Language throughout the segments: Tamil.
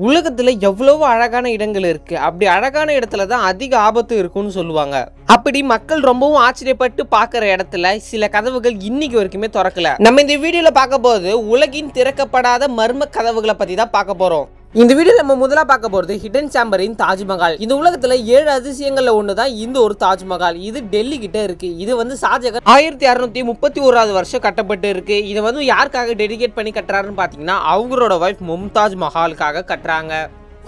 உலகத்துல எவ்வளவு அழகான இடங்கள் இருக்கு. அப்படி அழகான இடத்துல தான் அதிக ஆபத்து இருக்குன்னு சொல்லுவாங்க. அப்படி மக்கள் ரொம்பவும் ஆச்சரியப்பட்டு பார்க்குற இடத்துல சில கதவுகள் இன்னைக்கு வரைக்குமே திறக்கல. நம்ம இந்த வீடியோல பார்க்க போது உலகின் திறக்கப்படாத மர்ம கதவுகளை பத்தி தான் பார்க்க போறோம். இந்த வீடியோ நம்ம முதல்ல பார்க்க போறது ஹிடன் சேம்பரின் தாஜ்மஹால். இந்த உலகத்துல 7 அதிசயங்கள்ல ஒண்ணுதான் இந்த ஒரு தாஜ்மஹால். இது டெல்லி கிட்ட இருக்கு. இது ஷாஜகான் 1631 வருஷம் கட்டப்பட்டு இருக்கு. இதை யாருக்காக டெடிகேட் பண்ணி கட்டுறாருன்னு பாத்தீங்கன்னா அவங்களோட வைஃப் மும்தாஜ் மஹாலுக்காக கட்டுறாங்க.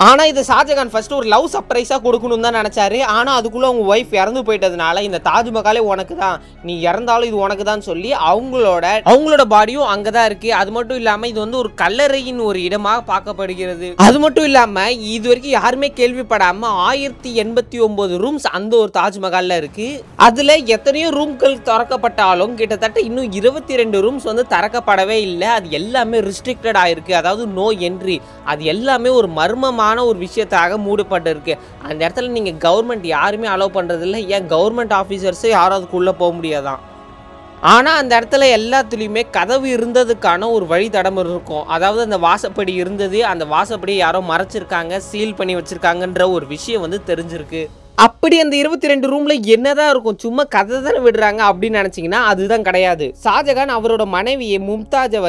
ஆனா இது ஷாஜகான் ஃபர்ஸ்ட் ஒரு லவ் சர்ப்ரைஸா கொடுக்கணும்னு தான் நினைச்சாரு. ஆனா அதுக்குள்ள அவங்க ஒய்ஃப் இறந்து போயிட்டதுனால இந்த தாஜ்மஹாலே உனக்கு தான், நீ இறந்தாலும் இது உனக்கு தான் சொல்லி அவங்களோட பாடியும் அங்கதான் இருக்கு. அது மட்டும் இல்லாம இது ஒரு கல்லறையின் ஒரு இடமாக பார்க்கப்படுகிறது. அது மட்டும் இல்லாம இது வரைக்கும் யாருமே கேள்விப்படாம 1089 ரூம்ஸ் அந்த ஒரு தாஜ்மஹால்ல இருக்கு. அதுல எத்தனையோ ரூம்கள் திறக்கப்பட்டாலும் கிட்டத்தட்ட இன்னும் 22 ரூம்ஸ் திறக்கப்படவே இல்லை. அது எல்லாமே ரிஸ்ட்ரிக்டட் ஆயிருக்கு. அதாவது நோ என்ட்ரி. அது எல்லாமே ஒரு மர்மமான ஒரு விஷயத்தாக மூடப்பட்டு இருக்கு. அந்த இடத்துல நீங்க கவர்மெண்ட் யாருமே அலோவ் பண்றது இல்லை. ஏன் கவர்மெண்ட் ஆபீசர்ஸே யாரும் அதுக்குள்ள போக முடியாதான். ஆனா அந்த இடத்துல எல்லாத்துலயுமே கதவு இருந்ததுக்கான ஒரு வழித்தடம் இருக்கும். அதாவது அந்த வாசப்படி இருந்தது. அந்த வாசப்படி யாரோ மறைச்சிருக்காங்க, சீல் பண்ணி வச்சிருக்காங்கன்ற ஒரு விஷயம் தெரிஞ்சிருக்கு. அப்படி அந்த 22 ரூம்ல என்னதான் இருக்கும், சும்மா கதை தானே விடுறாங்க அப்படின்னு நினைச்சீங்கன்னா அதுதான் கிடையாது. ஷாஜகான் அவரோட மனைவியை மும்தாஜை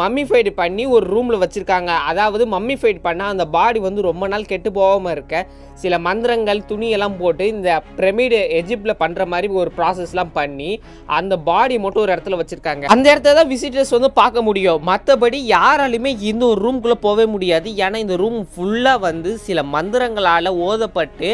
மம்மிஃபைடு பண்ணி ஒரு ரூம்ல வச்சிருக்காங்க. அதாவது மம்மிஃபைடு பண்ணா அந்த பாடி ரொம்ப நாள் கெட்டு போகாம இருக்க சில மந்திரங்கள் துணியெல்லாம் போட்டு இந்த பிரமிடு எஜிப்ட்ல பண்ற மாதிரி ஒரு ப்ராசஸ்லாம் பண்ணி அந்த பாடி மட்டும் ஒரு இடத்துல வச்சிருக்காங்க. அந்த இடத்துல தான் விசிட்டர்ஸ் பார்க்க முடியும். மற்றபடி யாராலுமே இந்த ஒரு ரூம்குள்ள போகவே முடியாது. ஏன்னா இந்த ரூம் ஃபுல்லா சில மந்திரங்களால ஓதப்பட்டு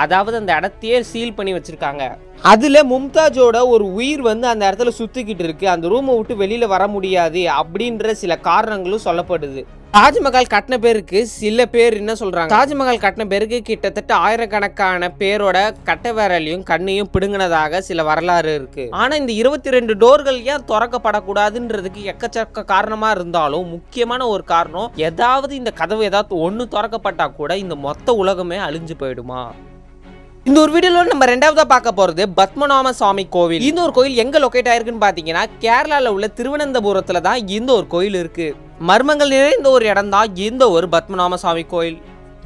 அதாவது அந்த இடத்தையே சீல் பண்ணி வச்சிருக்காங்க. அதுல மும்தாஜோட ஒரு உயிர் அந்த இடத்துல சுத்திக்கிட்டு இருக்கு. அந்த ரூமை விட்டு வெளியில வர முடியாது அப்படின்ற சில காரணங்களும் சொல்லப்படுது. தாஜ்மஹால் கட்டின பேருக்கு சில பேர் என்ன சொல்றாங்க, தாஜ்மஹால் கட்டின பேருக்கு கிட்டத்தட்ட ஆயிரக்கணக்கான பேரோட கட்ட விரலையும் கண்ணையும் பிடுங்கினதாக சில வரலாறு இருக்கு. ஆனா இந்த 22 டோர்கள் ஏன் திறக்கப்படக்கூடாதுன்றதுக்கு எக்கச்சக்க காரணமா இருந்தாலும் முக்கியமான ஒரு காரணம், ஏதாவது இந்த கதவு ஏதாவது ஒண்ணு திறக்கப்பட்டா கூட இந்த மொத்த உலகமே அழிஞ்சு போயிடுமா. இந்த ஒரு வீடியோல நம்ம ரெண்டாவதா பார்க்க போறது பத்மநாப சுவாமி கோவில். இந்த ஒரு கோயில் எங்க லொகேட் ஆயிருக்குன்னு பாத்தீங்கன்னா கேரளால உள்ள திருவனந்தபுரத்துல தான் இந்த ஒரு கோயில் இருக்கு. மர்மங்கள் நிறைந்த ஒரு இடம் தான் இந்த ஒரு பத்மநாப சுவாமி கோயில்.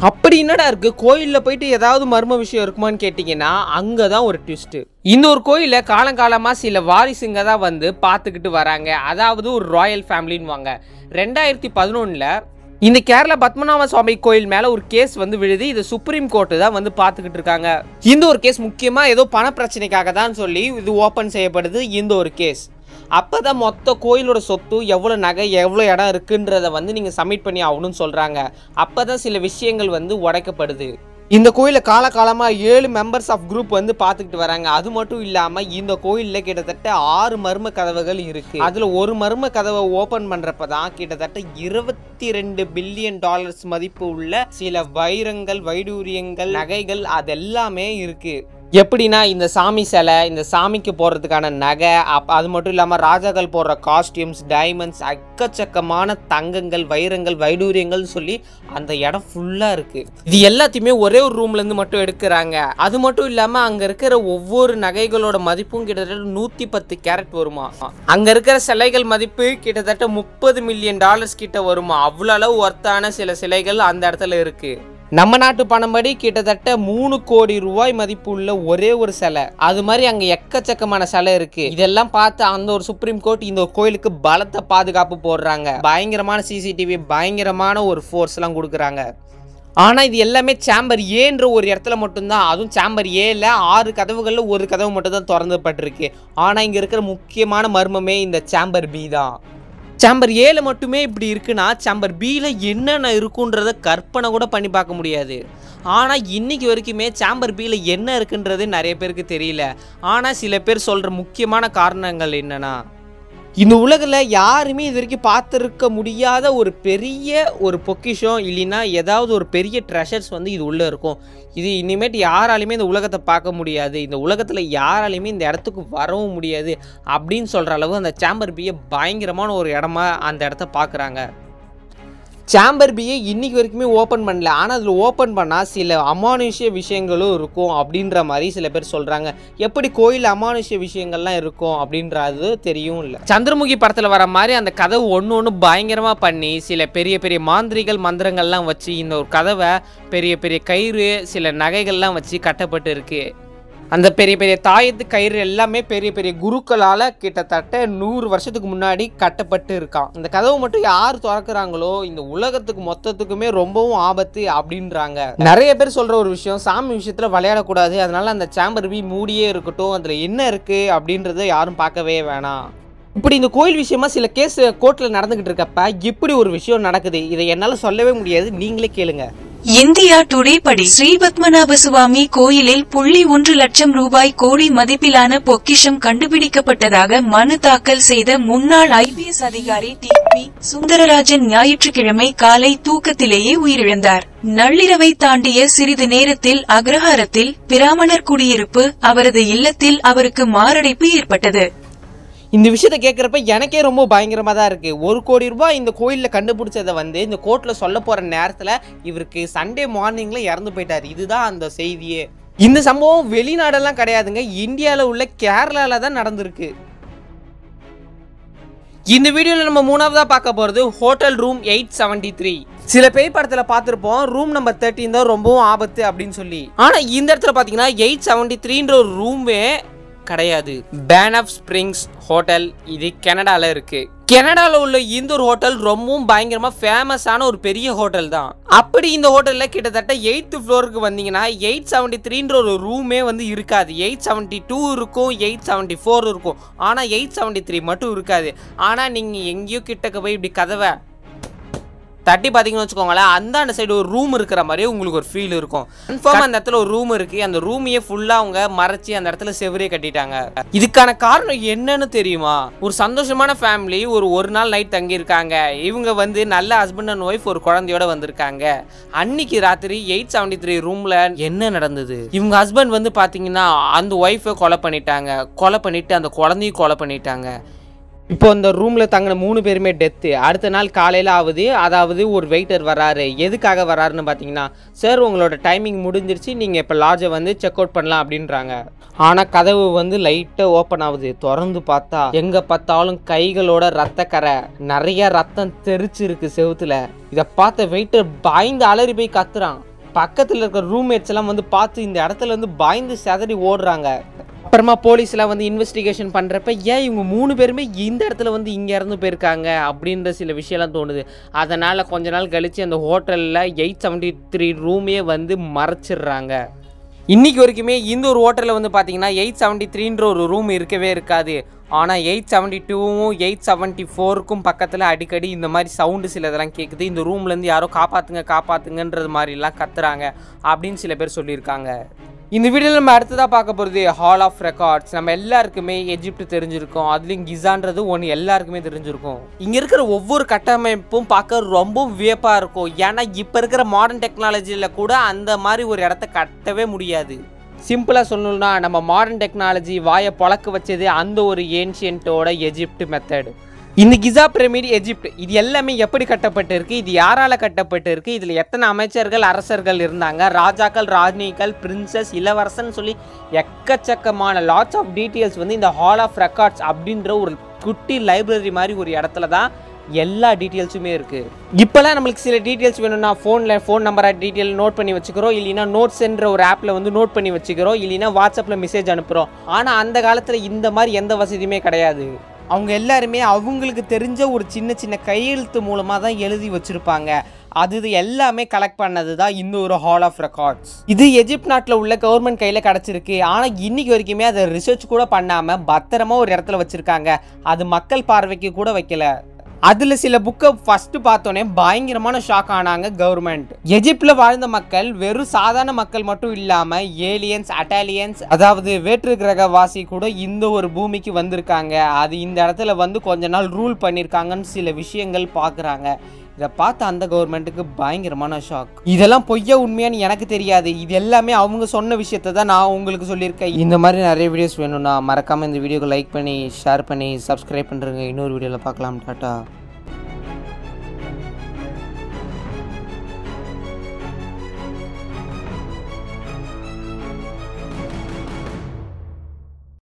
அப்படி என்னடா இருக்கு கோயில்ல போயிட்டு ஏதாவது மர்ம விஷயம் இருக்குமான்னு கேட்டீங்கன்னா அங்கதான் ஒரு ட்விஸ்ட். இந்த ஒரு கோயில காலங்காலமா சில வாரிசுங்க தான் பார்த்துக்கிட்டு வராங்க. அதாவது ஒரு ராயல் ஃபேமிலின்னு வாங்க. 2011ல இந்த கேரளா பத்மநாப சுவாமி கோயில் மேல ஒரு கேஸ் விழுது. இது சுப்ரீம் கோர்ட்டு தான் பார்த்துக்கிட்டு இருக்காங்க. இந்த ஒரு கேஸ் முக்கியமா ஏதோ பண பிரச்சனைக்காக தான் சொல்லி இது ஓபன் செய்யப்படுது. இந்த ஒரு கேஸ் அப்பதான் மொத்த கோயிலோட சொத்து எவ்வளவு நகை எவ்வளவு இடம் இருக்குன்றத நீங்க சப்மிட் பண்ணி ஆகணும்னு சொல்றாங்க. அப்பதான் சில விஷயங்கள் உடைக்கப்படுது. இந்த கோயில காலகாலமா 7 மெம்பர்ஸ் ஆஃப் குரூப் பார்த்துக்கிட்டு வராங்க. அது மட்டும் இல்லாம இந்த கோயில்ல கிட்டத்தட்ட 6 மர்ம கதவுகள் இருக்கு. அதுல ஒரு மர்ம கதவை ஓபன் பண்றப்பதான் கிட்டத்தட்ட $22 பில்லியன் மதிப்பு உள்ள சில வைரங்கள், வைடூரியங்கள், நகைகள் அதெல்லாமே இருக்கு. எப்படின்னா இந்த சாமி சிலை, இந்த சாமிக்கு போடுறதுக்கான நகை, அது மட்டும் இல்லாம ராஜாக்கள் போடுற காஸ்டியூம்ஸ், டைமண்ட்ஸ், எக்கச்சக்கமான தங்கங்கள், வைரங்கள், வைடூரியங்கள் சொல்லி அந்த இடம் ஃபுல்லா இருக்கு. இது எல்லாத்தையுமே ஒரே ஒரு ரூம்ல இருந்து மட்டும் எடுக்கிறாங்க. அது மட்டும் இல்லாம அங்க இருக்கிற ஒவ்வொரு நகைகளோட மதிப்பும் கிட்டத்தட்ட 110 கேரட் வருமா. அங்க இருக்கிற சிலைகள் மதிப்பு கிட்டத்தட்ட $30 மில்லியன் கிட்ட வருமா. அவ்வளவு அளவு ஒர்த்தான சில சிலைகள் அந்த இடத்துல இருக்கு. நம்ம நாட்டு பணம்படி கிட்டத்தட்ட 3 கோடி ரூபாய் மதிப்பு உள்ள ஒரே ஒரு சிலை. அது மாதிரி அங்க எக்கச்சக்கமான சிலை இருக்கு. இதெல்லாம் பார்த்து அந்த ஒரு சுப்ரீம் கோர்ட் இந்த கோயிலுக்கு பலத்த பாதுகாப்பு போடுறாங்க. பயங்கரமான சிசிடிவி, பயங்கரமான ஒரு ஃபோர்ஸ் எல்லாம் கொடுக்குறாங்க. ஆனா இது எல்லாமே சேம்பர் ஏன்ற ஒரு இடத்துல மட்டும்தான். அதுவும் சேம்பர் ஏல 6 கதவுகள்ல ஒரு கதவு மட்டும் தான் திறந்துபட்டிருக்கு. ஆனா இங்க இருக்கிற முக்கியமான மர்மமே இந்த சேம்பர் பி தான். சேம்பர் ஏல மட்டுமே இப்படி இருக்குன்னா சேம்பர் பியில் என்னென்ன இருக்குன்றத கற்பனை கூட பண்ணி பார்க்க முடியாது. ஆனால் இன்னைக்கு வரைக்குமே சேம்பர் பியில் என்ன இருக்குன்றது நிறைய பேருக்கு தெரியல. ஆனால் சில பேர் சொல்கிற முக்கியமான காரணங்கள் என்னன்னா, இந்த உலகில் யாருமே இது வரைக்கும் பார்த்துருக்க முடியாத ஒரு பெரிய ஒரு பொக்கிஷம் இல்லைன்னா ஏதாவது ஒரு பெரிய ட்ரெஷர்ஸ் இது உள்ளே இருக்கும். இது இனிமேட்டு யாராலையுமே இந்த உலகத்தை பார்க்க முடியாது, இந்த உலகத்தில் யாராலையுமே இந்த இடத்துக்கு வரவும் முடியாது அப்படின்னு சொல்கிற அளவு அந்த சேம்பர் பியை பயங்கரமான ஒரு இடமா அந்த இடத்த பார்க்குறாங்க. சேம்பர் பியை இன்னைக்கு வரைக்குமே ஓப்பன் பண்ணல. ஆனால் அதில் ஓப்பன் பண்ணால் சில அமானுஷ்ய விஷயங்களும் இருக்கும் அப்படின்ற மாதிரி சில பேர் சொல்கிறாங்க. எப்படி கோயில் அமானுஷ்ய விஷயங்கள்லாம் இருக்கும் அப்படின்றது தெரியும் இல்லை. சந்திரமுகி படத்தில் வர மாதிரி அந்த கதவு ஒன்று பயங்கரமாக பண்ணி சில பெரிய பெரிய மாந்திரிகள் மந்திரங்கள்லாம் வச்சு இந்த ஒரு கதவை பெரிய பெரிய கயிறு சில நகைகள்லாம் வச்சு கட்டப்பட்டு இருக்கு. அந்த பெரிய பெரிய தாயத்து கயிறு எல்லாமே பெரிய பெரிய குருக்களால் கிட்டத்தட்ட 100 வருஷத்துக்கு முன்னாடி கட்டப்பட்டு இருக்கான். இந்த கதவு மட்டும் யார் திறக்கிறாங்களோ இந்த உலகத்துக்கு மொத்தத்துக்குமே ரொம்பவும் ஆபத்து அப்படின்றாங்க. நிறைய பேர் சொல்ற ஒரு விஷயம், சாமி விஷயத்துல விளையாடக்கூடாது, அதனால அந்த சேம்பர் பி மூடியே இருக்கட்டும், அதுல என்ன இருக்கு அப்படின்றத யாரும் பார்க்கவே வேணாம். இப்படி இந்த கோயில் விஷயமா சில கேஸ் கோர்ட்ல நடந்துகிட்டு இருக்கப்ப இப்படி ஒரு விஷயம் நடக்குது. இதை என்னால சொல்லவே முடியாது, நீங்களே கேளுங்க. இந்தியா டுடே படி ஸ்ரீ பத்மநாப சுவாமி கோயிலில் 1 லட்சம் ரூபாய் கோடி மதிப்பிலான பொக்கிஷம் கண்டுபிடிக்கப்பட்டதாக மனு தாக்கல் செய்த முன்னாள் IPS அதிகாரி TP சுந்தரராஜன் ஞாயிற்றுக்கிழமை காலை தூக்கத்திலேயே உயிரிழந்தார். நள்ளிரவை தாண்டிய சிறிது நேரத்தில் அக்ரஹாரத்தில் பிராமணர் குடியிருப்பு அவரது இல்லத்தில் அவருக்கு மாரடைப்பு ஏற்பட்டது. இந்த விஷயத்தை கேட்குறப்ப எனக்கே ரொம்ப பயங்கரமாக தான் இருக்குது. 1 கோடி ரூபாய் இந்த கோயிலில் கண்டுபிடிச்சதை இந்த கோர்ட்டில் சொல்ல போகிற நேரத்தில் இவருக்கு சண்டே மார்னிங்கில் இறந்து போயிட்டார். இதுதான் அந்த செய்தியே. இந்த சம்பவம் வெளிநாடெல்லாம் கிடையாதுங்க, இந்தியாவில் உள்ள கேரளாவில் தான் நடந்திருக்கு. இந்த வீடியோவில் நம்ம 3ஆவதாக பார்க்க போகிறது ஹோட்டல் ரூம் 873. சில பேய் படத்தில் பார்த்துருப்போம் ரூம் நம்பர் 13 தான் ரொம்பவும் ஆபத்து அப்படின்னு சொல்லி. ஆனால் இந்த இடத்துல பார்த்தீங்கன்னா 873ன்ற ஒரு ரூமே கிடையாது. பேன் ஆஃப் ஸ்பிரிங்ஸ் ஹோட்டல், இது கனடால இருக்கு. கனடால உள்ள இந்த ஒரு ஹோட்டல் ரொம்பவும் பயங்கரமா ஃபேமஸான ஒரு பெரிய ஹோட்டல் தான். அப்படி இந்த ஹோட்டல்ல கிட்டத்தட்ட 8th ஃப்ளோருக்கு வந்தீங்கன்னா 873ன்ற ஒரு ரூமே இருக்காது. 872 இருக்கும், 874 இருக்கும், ஆனா 873 மட்டும் இருக்காது. ஆனா நீங்க எங்கேயோ கிட்டக்க போய் இப்படி கதவை தட்டி பார்த்தீங்கன்னு வச்சுக்கோங்களேன், அந்த சைடு ஒரு ரூம் இருக்கிற மாதிரியே உங்களுக்கு ஒரு ஃபீல் இருக்கும். கன்ஃபார்ம் அந்த இடத்துல ஒரு ரூம் இருக்கு. அந்த ரூமையே ஃபுல்லா அவங்க மறைச்சி அந்த இடத்துல செவரே கட்டிட்டாங்க. இதுக்கான காரணம் என்னன்னு தெரியுமா? ஒரு சந்தோஷமான ஃபேமிலி ஒரு நாள் நைட் தங்கி இருக்காங்க. இவங்க நல்ல ஹஸ்பண்ட் அண்ட் ஒய்ஃப் ஒரு குழந்தையோட வந்திருக்காங்க. அன்னைக்கு ராத்திரி 873 ரூம்ல என்ன நடந்தது? இவங்க ஹஸ்பண்ட் பாத்தீங்கன்னா அந்த ஒய்ஃபை கொலை பண்ணிட்டாங்க. கொலை பண்ணிட்டு அந்த குழந்தையும் கொலை பண்ணிட்டாங்க. இப்போ இந்த ரூமில் தங்கின 3 பேருமே டெத்து. அடுத்த நாள் காலையில் ஆகுது. அதாவது ஒரு வெயிட்டர் வராரு. எதுக்காக வராருன்னு பார்த்தீங்கன்னா, சார் உங்களோட டைமிங் முடிஞ்சிருச்சு, நீங்கள் இப்போ லாட்ஜை செக் அவுட் பண்ணலாம் அப்படின்றாங்க. ஆனால் கதவு லைட்டாக ஓப்பன் ஆகுது. திறந்து பார்த்தா எங்கே பார்த்தாலும் கைகளோட ரத்தக்கரை, நிறைய ரத்தம் தெரிச்சிருக்கு செவுத்துல. இதை பார்த்த வெயிட்டர் பயந்து அலறி போய் கத்துறான். பக்கத்தில் இருக்கிற ரூம்மேட்ஸ் எல்லாம் பார்த்து இந்த இடத்துல பயந்து செதறி ஓடுறாங்க. அப்புறமா போலீஸ்லாம் இன்வெஸ்டிகேஷன் பண்ணுறப்ப ஏன் இவங்க 3 பேருமே இந்த இடத்துல இங்கே இறந்து போயிருக்காங்க அப்படின்ற சில விஷயம்லாம் தோணுது. அதனால் கொஞ்ச நாள் கழித்து அந்த ஹோட்டலில் 873 ரூமே மறைச்சிடுறாங்க. இன்றைக்கி வரைக்குமே இந்த ஒரு ஹோட்டலில் பார்த்தீங்கன்னா 873ன்ற ஒரு ரூம் இருக்கவே இருக்காது. ஆனால் 872வும் 874க்கும் பக்கத்தில் அடிக்கடி இந்த மாதிரி சவுண்டு சில இதெல்லாம் கேட்குது. இந்த ரூம்லேருந்து யாரோ காப்பாற்றுங்கன்றது மாதிரிலாம் கத்துறாங்க அப்படின்னு சில பேர் சொல்லியிருக்காங்க. இந்த வீடியோவில் நம்ம அடுத்ததாக பார்க்க போகிறது ஹால் ஆஃப் ரெக்கார்ட்ஸ். நம்ம எல்லாருக்குமே எஜிப்ட் தெரிஞ்சிருக்கோம், அதுலேயும் கிசான்றது ஒன்று எல்லாருக்குமே தெரிஞ்சிருக்கும். இங்கே இருக்கிற ஒவ்வொரு கட்டமைப்பும் பார்க்க ரொம்ப வியப்பாக இருக்கும். ஏன்னா இப்போ இருக்கிற மாடர்ன் டெக்னாலஜியில் கூட அந்த மாதிரி ஒரு இடத்த கட்டவே முடியாது. சிம்பிளாக சொல்லணும்னா நம்ம மாடர்ன் டெக்னாலஜி வாயை பொழக்க வச்சது அந்த ஒரு ஏன்ஷியன்ட்டோட எஜிப்ட் மெத்தடு. இந்த கிசா பிரமிட் எஜிப்ட் இது எல்லாமே எப்படி கட்டப்பட்டு இருக்கு, இது யாரால கட்டப்பட்டு இருக்கு, இதில் எத்தனை அமைச்சர்கள் அரசர்கள் இருந்தாங்க, ராஜாக்கள் ராணிகள் பிரின்சஸ் இளவரசன் சொல்லி எக்கச்சக்கமான லாட்ஸ் ஆஃப் டீட்டெயில்ஸ் இந்த ஹால் ஆஃப் ரெக்கார்ட்ஸ் அப்படின்ற ஒரு குட்டி லைப்ரரி மாதிரி ஒரு இடத்துல தான் எல்லா டீட்டெயில்ஸுமே இருக்குது. இப்போலாம் நம்மளுக்கு சில டீட்டெயில்ஸ் வேணும்னா ஃபோன் நம்பராக டீட்டெயில் நோட் பண்ணி வச்சுக்கிறோம், இல்லைன்னா நோட்ஸ்ன்ற ஒரு ஆப்பில் நோட் பண்ணி வச்சுக்கிறோம், இல்லைன்னா வாட்ஸ்அப்பில் மெசேஜ் அனுப்புகிறோம். ஆனால் அந்த காலத்தில் இந்த மாதிரி எந்த வசதியுமே கிடையாது. அவங்க எல்லாருமே அவங்களுக்கு தெரிஞ்ச ஒரு சின்ன கையெழுத்து மூலமாக தான் எழுதி வச்சுருப்பாங்க. அது எல்லாமே கலெக்ட் பண்ணது தான் இந்த ஒரு ஹால் ஆஃப் ரெக்கார்ட்ஸ். இது எஜிப்ட் நாட்டில் உள்ள கவர்மெண்ட் கையில் கிடச்சிருக்கு. ஆனால் இன்னைக்கு வரைக்குமே அதை ரிசர்ச் கூட பண்ணாமல் பத்திரமா ஒரு இடத்துல வச்சுருக்காங்க. அது மக்கள் பார்வைக்கு கூட வைக்கல. அதில் சில புக்கை ஃபஸ்ட்டு பார்த்தோன்னே பயங்கரமான ஷாக் ஆனாங்க கவர்மெண்ட். எஜிப்டில் வாழ்ந்த மக்கள் வெறும் சாதாரண மக்கள் மட்டும் இல்லாமல் ஏலியன்ஸ், அட்டாலியன்ஸ், அதாவது வேற்று கிரகவாசி கூட இந்த ஒரு பூமிக்கு வந்திருக்காங்க. அது இந்த இடத்துல கொஞ்ச நாள் ரூல் பண்ணியிருக்காங்கன்னு சில விஷயங்கள் பார்க்குறாங்க. இதை பார்த்து அந்த கவர்மெண்ட்டுக்கு பயங்கரமான ஷாக். இதெல்லாம் பொய்யா உண்மையான்னு எனக்கு தெரியாது. இது எல்லாமே அவங்க சொன்ன விஷயத்தை தான் நான் உங்களுக்கு சொல்லியிருக்கேன். இந்த மாதிரி நிறைய வீடியோஸ் வேணும்னா மறக்காமல் இந்த வீடியோக்கு லைக் பண்ணி ஷேர் பண்ணி சப்ஸ்கிரைப் பண்ணுறேங்க. இன்னொரு வீடியோவில் பார்க்கலாம். டாட்டா.